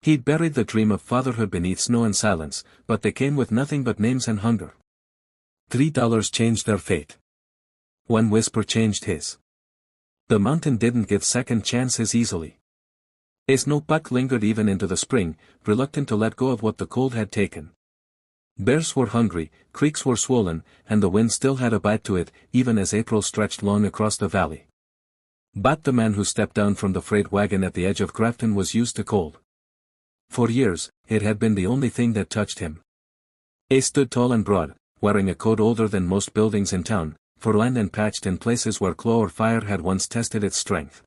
He'd buried the dream of fatherhood beneath snow and silence, but they came with nothing but names and hunger. $3 changed their fate. One whisper changed his. The mountain didn't give second chances easily. A snowpack lingered even into the spring, reluctant to let go of what the cold had taken. Bears were hungry, creeks were swollen, and the wind still had a bite to it, even as April stretched long across the valley. But the man who stepped down from the freight wagon at the edge of Grafton was used to cold. For years, it had been the only thing that touched him. He stood tall and broad, wearing a coat older than most buildings in town, fur-lined and patched in places where claw or fire had once tested its strength.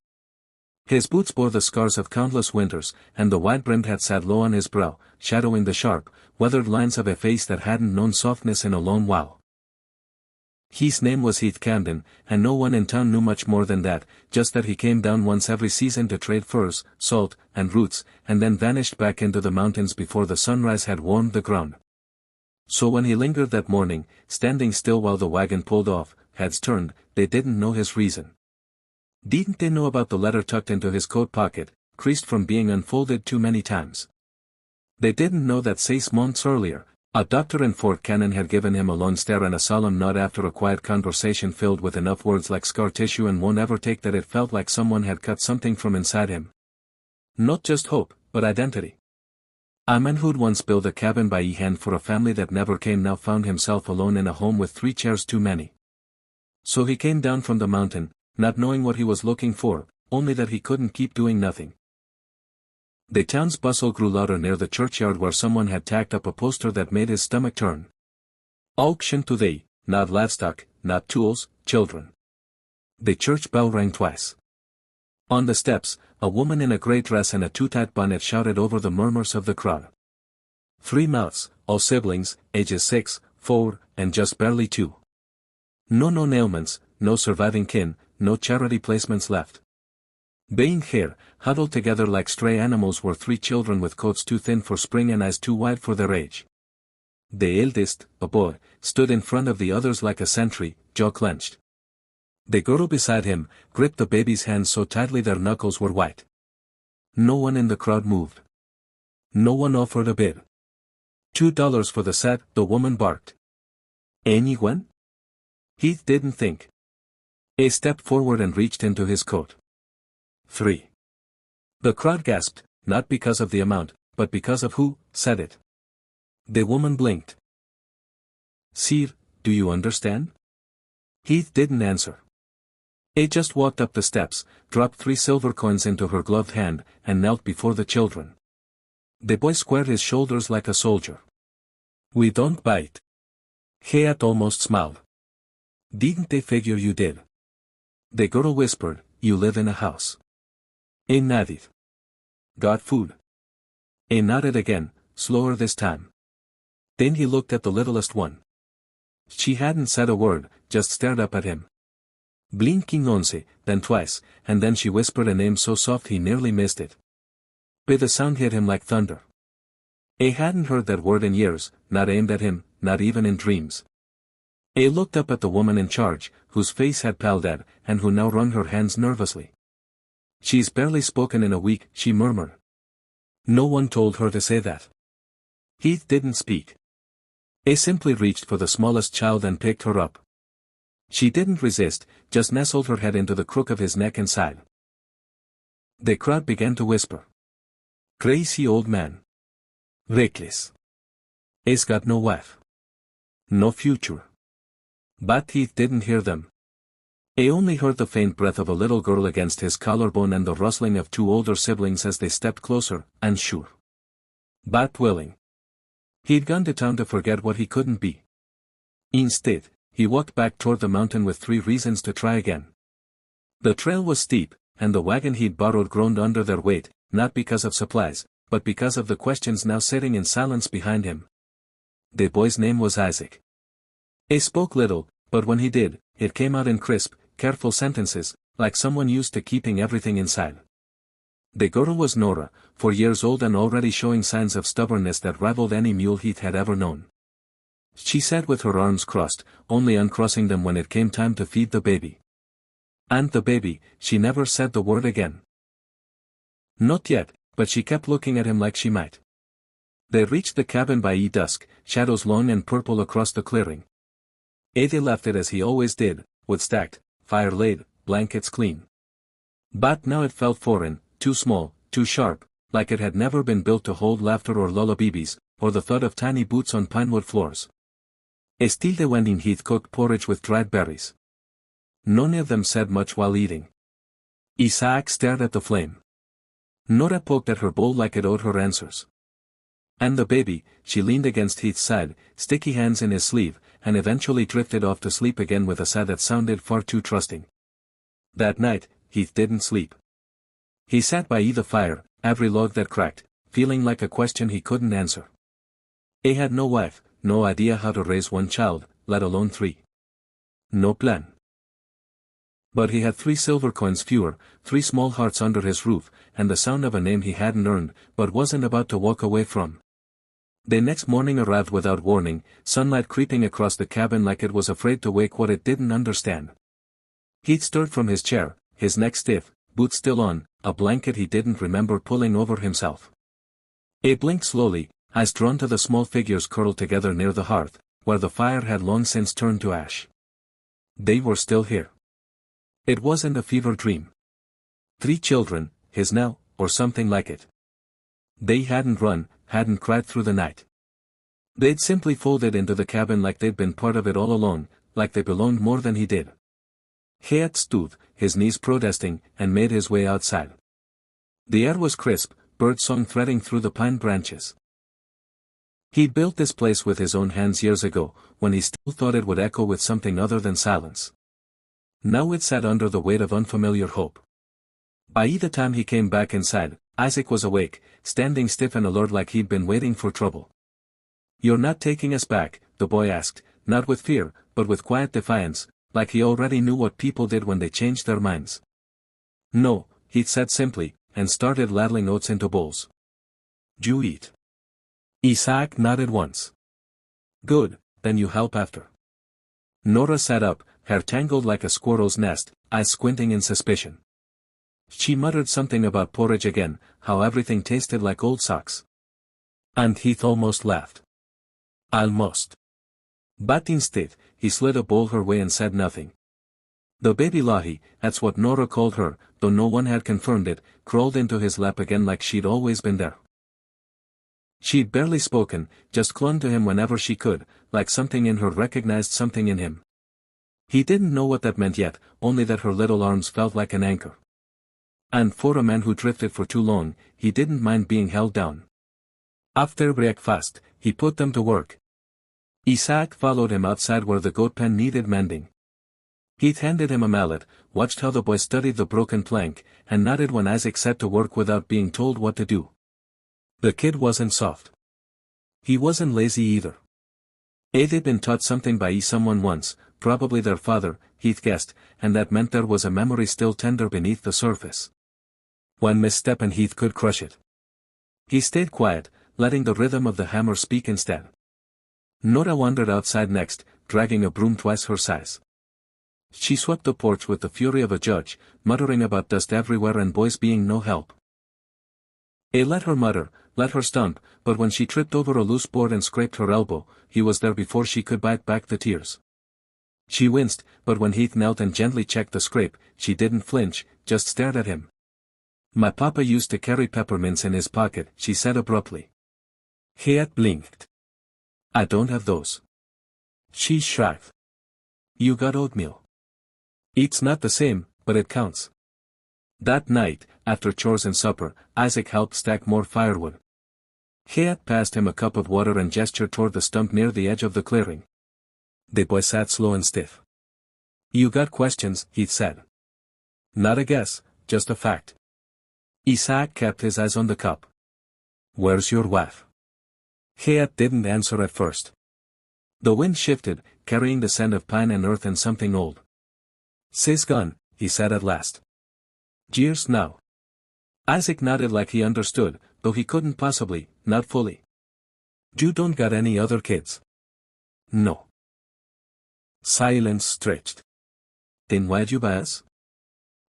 His boots bore the scars of countless winters, and the wide-brimmed hat sat low on his brow, shadowing the sharp, weathered lines of a face that hadn't known softness in a long while. His name was Heath Camden, and no one in town knew much more than that, just that he came down once every season to trade furs, salt, and roots, and then vanished back into the mountains before the sunrise had warmed the ground. So when he lingered that morning, standing still while the wagon pulled off, heads turned, they didn't know his reason. Didn't they know about the letter tucked into his coat pocket, creased from being unfolded too many times? They didn't know that 6 months earlier, a doctor in Fort Cannon had given him a long stare and a solemn nod after a quiet conversation filled with enough words like scar tissue and won't ever take that it felt like someone had cut something from inside him. Not just hope, but identity. A man who'd once built a cabin by hand for a family that never came now found himself alone in a home with 3 chairs too many. So he came down from the mountain, not knowing what he was looking for, only that he couldn't keep doing nothing. The town's bustle grew louder near the churchyard where someone had tacked up a poster that made his stomach turn. Auction today, not livestock, not tools, children. The church bell rang twice. On the steps, a woman in a grey dress and a too-tight bonnet shouted over the murmurs of the crowd. 3 mouths, all siblings, ages 6, 4, and just barely 2. No ailments, no surviving kin, no charity placements left. Baying here, huddled together like stray animals were 3 children with coats too thin for spring and eyes too wide for their age. The eldest, a boy, stood in front of the others like a sentry, jaw clenched. The girl beside him gripped the baby's hands so tightly their knuckles were white. No one in the crowd moved. No one offered a bid. $2 for the set, the woman barked. Anyone? Heath didn't think. He stepped forward and reached into his coat. 3. The crowd gasped, not because of the amount, but because of who said it. The woman blinked. Sir, do you understand? Heath didn't answer. He just walked up the steps, dropped 3 silver coins into her gloved hand, and knelt before the children. The boy squared his shoulders like a soldier. We don't bite. Hayat almost smiled. Didn't they figure you did? The girl whispered, you live in a house. He nodded. Got food? He nodded again, slower this time. Then he looked at the littlest one. She hadn't said a word, just stared up at him. Blinking once, then twice, and then she whispered a name so soft he nearly missed it. But the sound hit him like thunder. He hadn't heard that word in years, not aimed at him, not even in dreams. He looked up at the woman in charge, whose face had palled at, and who now wrung her hands nervously. She's barely spoken in a week, she murmured. No one told her to say that. Heath didn't speak. He simply reached for the smallest child and picked her up. She didn't resist, just nestled her head into the crook of his neck and sighed. The crowd began to whisper. Crazy old man. Reckless. He's got no wife. No future. But Heath didn't hear them. He only heard the faint breath of a little girl against his collarbone and the rustling of 2 older siblings as they stepped closer, unsure. But willing. He'd gone to town to forget what he couldn't be. Instead, he walked back toward the mountain with 3 reasons to try again. The trail was steep, and the wagon he'd borrowed groaned under their weight, not because of supplies, but because of the questions now sitting in silence behind him. The boy's name was Isaac. He spoke little, but when he did, it came out in crisp, careful sentences, like someone used to keeping everything inside. The girl was Nora, 4 years old and already showing signs of stubbornness that rivaled any mule Heath had ever known. She sat with her arms crossed, only uncrossing them when it came time to feed the baby. And the baby, she never said the word again. Not yet, but she kept looking at him like she might. They reached the cabin by dusk, shadows long and purple across the clearing. They left it as he always did, wood stacked, fire laid, blankets clean. But now it felt foreign, too small, too sharp, like it had never been built to hold laughter or lullabies, or the thud of tiny boots on pinewood floors. Still they went in. Heath cooked porridge with dried berries. None of them said much while eating. Isaac stared at the flame. Nora poked at her bowl like it owed her answers. And the baby, she leaned against Heath's side, sticky hands in his sleeve, and eventually drifted off to sleep again with a sigh that sounded far too trusting. That night, Heath didn't sleep. He sat by the fire, every log that cracked, feeling like a question he couldn't answer. He had no wife, no idea how to raise one child, let alone 3. No plan. But he had 3 silver coins fewer, 3 small hearts under his roof, and the sound of a name he hadn't earned, but wasn't about to walk away from. The next morning arrived without warning, sunlight creeping across the cabin like it was afraid to wake what it didn't understand. He'd stirred from his chair, his neck stiff, boots still on, a blanket he didn't remember pulling over himself. He blinked slowly, eyes drawn to the small figures curled together near the hearth, where the fire had long since turned to ash. They were still here. It wasn't a fever dream. 3 children, his now, or something like it. They hadn't run, hadn't cried through the night. They'd simply folded into the cabin like they'd been part of it all along, like they belonged more than he did. He had stood, his knees protesting, and made his way outside. The air was crisp, birdsong threading through the pine branches. He'd built this place with his own hands years ago, when he still thought it would echo with something other than silence. Now it sat under the weight of unfamiliar hope. By the time he came back inside, Isaac was awake, standing stiff and alert like he'd been waiting for trouble. "You're not taking us back?" the boy asked, not with fear, but with quiet defiance, like he already knew what people did when they changed their minds. "No," he said simply, and started ladling oats into bowls. "You eat." Isaac nodded once. "Good, then you help after." Nora sat up, hair tangled like a squirrel's nest, eyes squinting in suspicion. She muttered something about porridge again, how everything tasted like old socks. And Heath almost laughed. Almost. But instead, he slid a bowl her way and said nothing. The baby Lahi, that's what Nora called her, though no one had confirmed it, crawled into his lap again like she'd always been there. She'd barely spoken, just clung to him whenever she could, like something in her recognized something in him. He didn't know what that meant yet, only that her little arms felt like an anchor. And for a man who drifted for too long, he didn't mind being held down. After breakfast, he put them to work. Isaac followed him outside where the goat pen needed mending. Heath handed him a mallet, watched how the boy studied the broken plank, and nodded when Isaac set to work without being told what to do. The kid wasn't soft. He wasn't lazy either. They'd been taught something by someone once, probably their father, Heath guessed, and that meant there was a memory still tender beneath the surface. One misstep and Heath could crush it. He stayed quiet, letting the rhythm of the hammer speak instead. Nora wandered outside next, dragging a broom twice her size. She swept the porch with the fury of a judge, muttering about dust everywhere and boys being no help. He let her mutter, let her stomp, but when she tripped over a loose board and scraped her elbow, he was there before she could bite back the tears. She winced, but when Heath knelt and gently checked the scrape, she didn't flinch, just stared at him. "My papa used to carry peppermints in his pocket," she said abruptly. He had blinked. "I don't have those." She shrugged. "You got oatmeal." "It's not the same, but it counts." That night, after chores and supper, Isaac helped stack more firewood. He had passed him a cup of water and gestured toward the stump near the edge of the clearing. The boy sat slow and stiff. "You got questions," he said. "Not a guess, just a fact." Isaac kept his eyes on the cup. "Where's your wife?" Hayat didn't answer at first. The wind shifted, carrying the scent of pine and earth and something old. "She's gone," he said at last. "Years now." Isaac nodded like he understood, though he couldn't possibly, not fully. "You don't got any other kids?" "No." Silence stretched. "Then why'd you buy us?"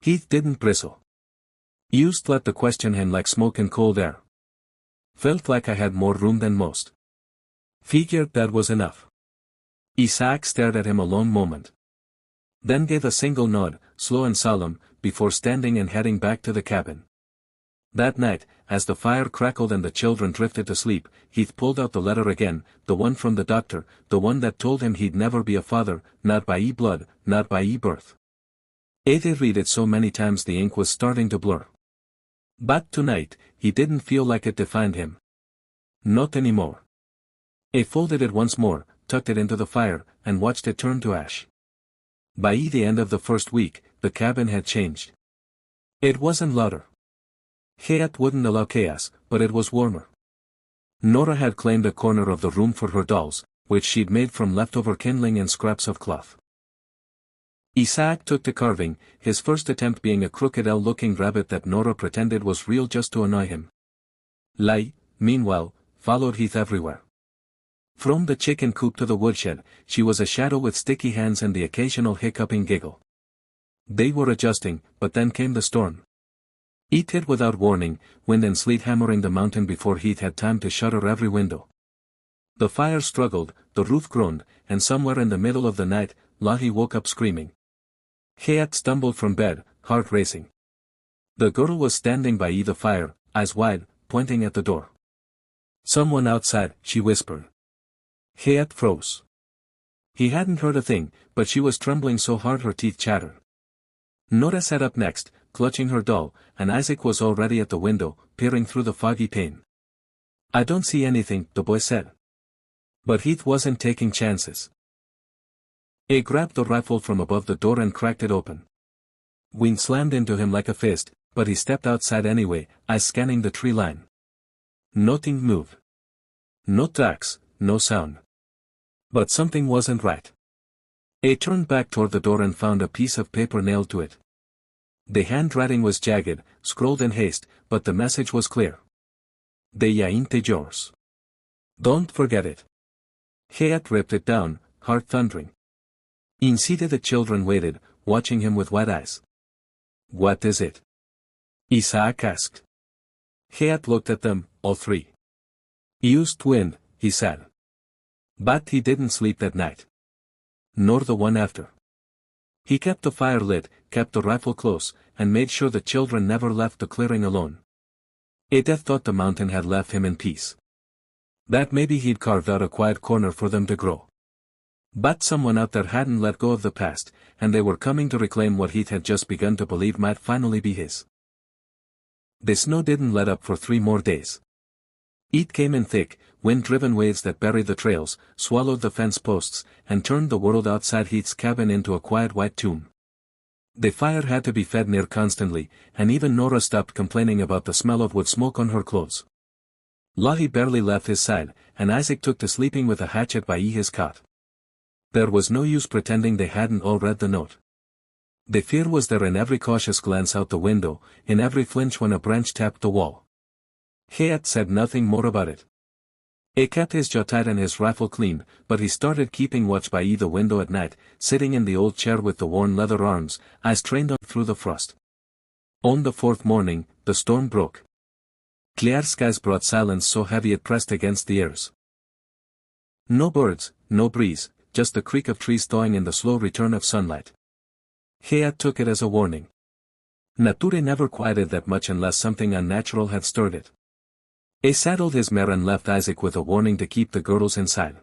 Heath didn't bristle. Used let to question him like smoke in cold air. Felt like I had more room than most. Figured that was enough. Isaac stared at him a long moment. Then gave a single nod, slow and solemn, before standing and heading back to the cabin. That night, as the fire crackled and the children drifted to sleep, Heath pulled out the letter again, the one from the doctor, the one that told him he'd never be a father, not by blood, not by birth. He'd read it so many times the ink was starting to blur. But tonight, he didn't feel like it defined him. Not anymore. He folded it once more, tucked it into the fire, and watched it turn to ash. By the end of the first week, the cabin had changed. It wasn't louder. Hayat wouldn't allow chaos, but it was warmer. Nora had claimed a corner of the room for her dolls, which she'd made from leftover kindling and scraps of cloth. Isaac took to carving, his first attempt being a crooked L-looking rabbit that Nora pretended was real just to annoy him. Lai, meanwhile, followed Heath everywhere. From the chicken coop to the woodshed, she was a shadow with sticky hands and the occasional hiccuping giggle. They were adjusting, but then came the storm. It hit without warning, wind and sleet hammering the mountain before Heath had time to shutter every window. The fire struggled, the roof groaned, and somewhere in the middle of the night, Lahi woke up screaming. Hayat stumbled from bed, heart racing. The girl was standing by the fire, eyes wide, pointing at the door. "Someone outside," she whispered. Hayat froze. He hadn't heard a thing, but she was trembling so hard her teeth chattered. Nora sat up next, clutching her doll, and Isaac was already at the window, peering through the foggy pane. "I don't see anything," the boy said. But Heath wasn't taking chances. He grabbed the rifle from above the door and cracked it open. Wind slammed into him like a fist, but he stepped outside anyway, eyes scanning the tree line. Nothing moved. No tracks, no sound. But something wasn't right. He turned back toward the door and found a piece of paper nailed to it. The handwriting was jagged, scrawled in haste, but the message was clear. "They ain't yours. Don't forget it." Hayat ripped it down, heart thundering. Inside the children waited, watching him with wide eyes. "What is it?" Isaac asked. Hayat looked at them, all three. "Used wind," he said. But he didn't sleep that night. Nor the one after. He kept the fire lit, kept the rifle close, and made sure the children never left the clearing alone. Edith thought the mountain had left him in peace. That maybe he'd carved out a quiet corner for them to grow. But someone out there hadn't let go of the past, and they were coming to reclaim what Heath had just begun to believe might finally be his. The snow didn't let up for 3 more days. It came in thick, wind-driven waves that buried the trails, swallowed the fence posts, and turned the world outside Heath's cabin into a quiet white tomb. The fire had to be fed near constantly, and even Nora stopped complaining about the smell of wood smoke on her clothes. Lahi barely left his side, and Isaac took to sleeping with a hatchet by his cot. There was no use pretending they hadn't all read the note. The fear was there in every cautious glance out the window, in every flinch when a branch tapped the wall. Hayat said nothing more about it. He kept his jaw tight and his rifle clean, but he started keeping watch by the window at night, sitting in the old chair with the worn leather arms, eyes trained on through the frost. On the 4th morning, the storm broke. Clear skies brought silence so heavy it pressed against the ears. No birds, no breeze, just the creak of trees thawing in the slow return of sunlight. Hayat took it as a warning. Nature never quieted that much unless something unnatural had stirred it. He saddled his mare and left Isaac with a warning to keep the girls inside.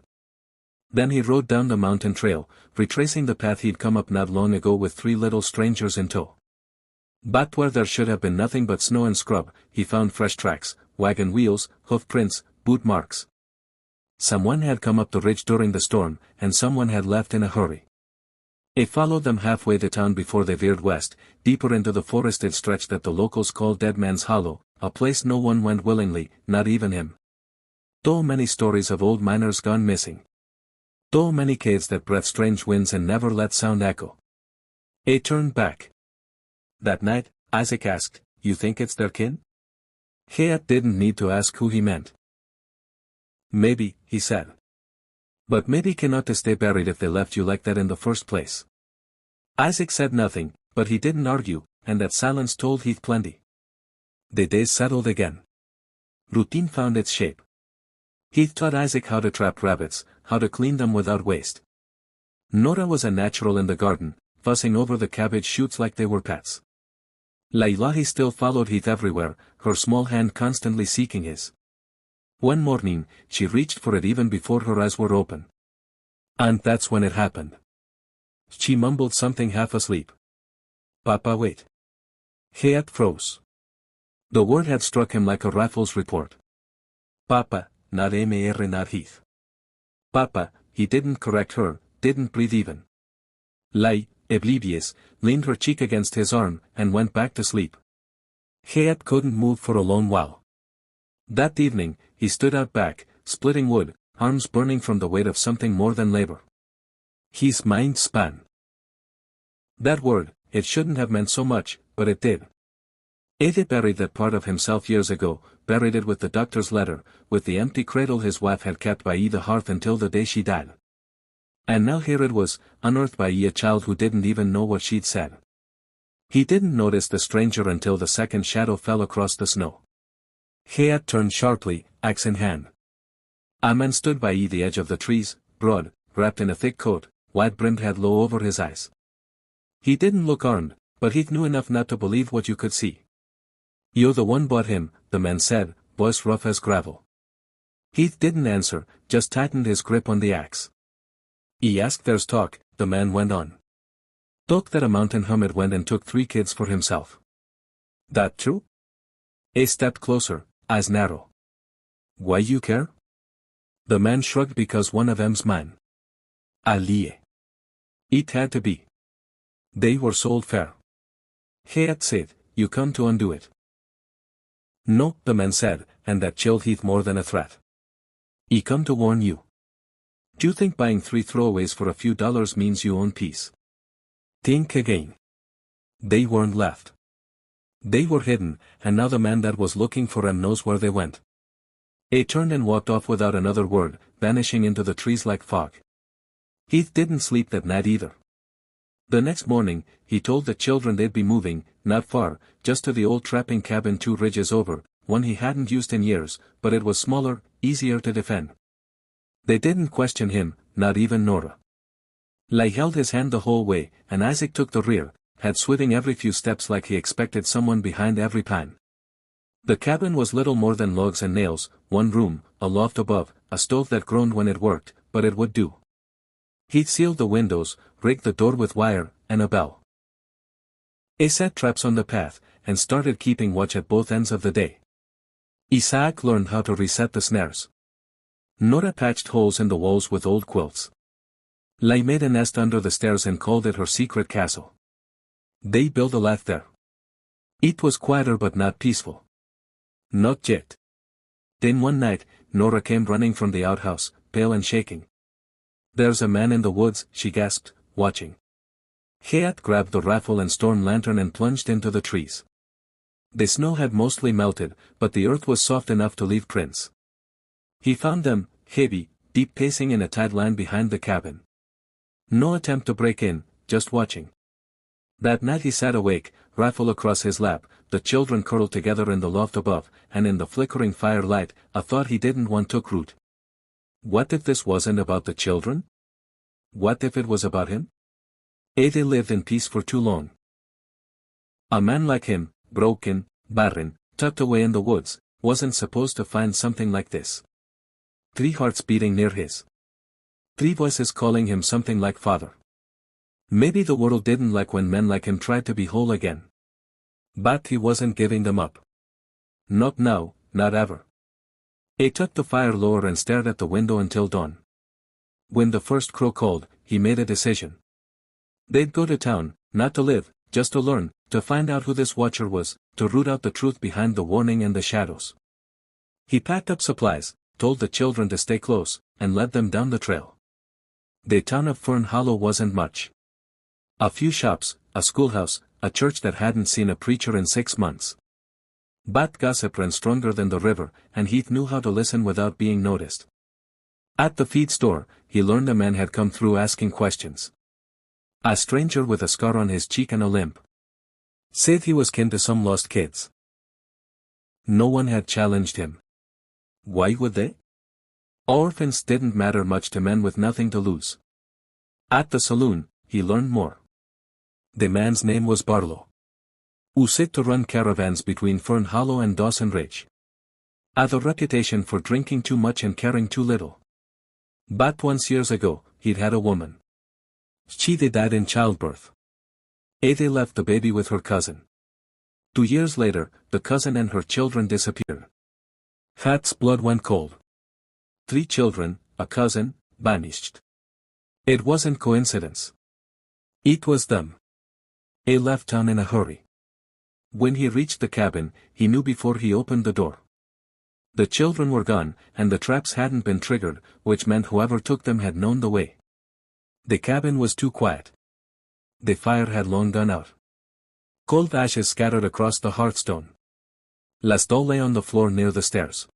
Then he rode down the mountain trail, retracing the path he'd come up not long ago with 3 little strangers in tow. But where there should have been nothing but snow and scrub, he found fresh tracks, wagon wheels, hoof prints, boot marks. Someone had come up the ridge during the storm, and someone had left in a hurry. He followed them halfway to town before they veered west, deeper into the forested stretch that the locals call Dead Man's Hollow, a place no one went willingly, not even him. So many stories of old miners gone missing. So many caves that breathed strange winds and never let sound echo. He turned back. That night, Isaac asked, "You think it's their kin?" Hayat didn't need to ask who he meant. "Maybe," he said. "But maybe cannot stay buried if they left you like that in the first place." Isaac said nothing, but he didn't argue, and that silence told Heath plenty. The days settled again. Routine found its shape. Heath taught Isaac how to trap rabbits, how to clean them without waste. Nora was a natural in the garden, fussing over the cabbage shoots like they were pets. Lailahi still followed Heath everywhere, her small hand constantly seeking his. One morning, she reached for it even before her eyes were open. And that's when it happened. She mumbled something half asleep. Papa, wait. Heath froze. The word had struck him like a rifle's report. Papa, not Mr. not Heath. Papa, he didn't correct her, didn't breathe even. Lai, oblivious, leaned her cheek against his arm, and went back to sleep. Heath couldn't move for a long while. That evening, he stood out back, splitting wood, arms burning from the weight of something more than labor. His mind span. That word, it shouldn't have meant so much, but it did. Edith buried that part of himself years ago, buried it with the doctor's letter, with the empty cradle his wife had kept by the hearth until the day she died. And now here it was, unearthed by a child who didn't even know what she'd said. He didn't notice the stranger until the second shadow fell across the snow. Heath turned sharply, axe in hand. A man stood by the edge of the trees, broad, wrapped in a thick coat, wide-brimmed hat low over his eyes. He didn't look armed, but Heath knew enough not to believe what you could see. "You're the one bought him," the man said, voice rough as gravel. Heath didn't answer, just tightened his grip on the axe. "He asked there's talk," the man went on. "Talk that a mountain hermit went and took 3 kids for himself. That true?" He stepped closer, eyes narrow. "Why you care?" The man shrugged. "Because one of 'em's mine." "Alie. It had to be. They were sold fair." Heath said, "You come to undo it." "No," the man said, and that chilled Heath more than a threat. "He come to warn you. Do you think buying 3 throwaways for a few dollars means you own peace? Think again. They weren't left. They were hidden, and now the man that was looking for them knows where they went." He turned and walked off without another word, vanishing into the trees like fog. Heath didn't sleep that night either. The next morning, he told the children they'd be moving, not far, just to the old trapping cabin 2 ridges over, one he hadn't used in years, but it was smaller, easier to defend. They didn't question him, not even Nora. Lai held his hand the whole way, and Isaac took the rear, had swiving every few steps like he expected someone behind every pine. The cabin was little more than logs and nails, 1 room, a loft above, a stove that groaned when it worked, but it would do. He'd sealed the windows, rigged the door with wire, and a bell. He set traps on the path, and started keeping watch at both ends of the day. Isaac learned how to reset the snares. Nora patched holes in the walls with old quilts. Lai made a nest under the stairs and called it her secret castle. They built a lath there. It was quieter but not peaceful. Not yet. Then one night, Nora came running from the outhouse, pale and shaking. "There's a man in the woods," she gasped, watching. Heath grabbed the rifle and storm lantern and plunged into the trees. The snow had mostly melted, but the earth was soft enough to leave prints. He found them, heavy, deep, pacing in a tight line behind the cabin. No attempt to break in, just watching. That night he sat awake, rifle across his lap, the children curled together in the loft above, and in the flickering firelight, a thought he didn't want took root. What if this wasn't about the children? What if it was about him? They lived in peace for too long. A man like him, broken, barren, tucked away in the woods, wasn't supposed to find something like this. 3 hearts beating near his. 3 voices calling him something like father. Maybe the world didn't like when men like him tried to be whole again. But he wasn't giving them up. Not now, not ever. He took the fire lower and stared at the window until dawn. When the first crow called, he made a decision. They'd go to town, not to live, just to learn, to find out who this watcher was, to root out the truth behind the warning and the shadows. He packed up supplies, told the children to stay close, and led them down the trail. The town of Fern Hollow wasn't much. A few shops, a schoolhouse, a church that hadn't seen a preacher in 6 months. But gossip ran stronger than the river, and Heath knew how to listen without being noticed. At the feed store, he learned a man had come through asking questions. A stranger with a scar on his cheek and a limp. Said he was kin to some lost kids. No one had challenged him. Why would they? Orphans didn't matter much to men with nothing to lose. At the saloon, he learned more. The man's name was Barlow. Used to run caravans between Fern Hollow and Dawson Ridge. Had a reputation for drinking too much and caring too little. But once years ago, he'd had a woman. She died in childbirth. Ada left the baby with her cousin. 2 years later, the cousin and her children disappeared. Hat's blood went cold. 3 children, a cousin, vanished. It wasn't coincidence. It was them. A left town in a hurry. When he reached the cabin, he knew before he opened the door. The children were gone, and the traps hadn't been triggered, which meant whoever took them had known the way. The cabin was too quiet. The fire had long gone out. Cold ashes scattered across the hearthstone. Las doll lay on the floor near the stairs.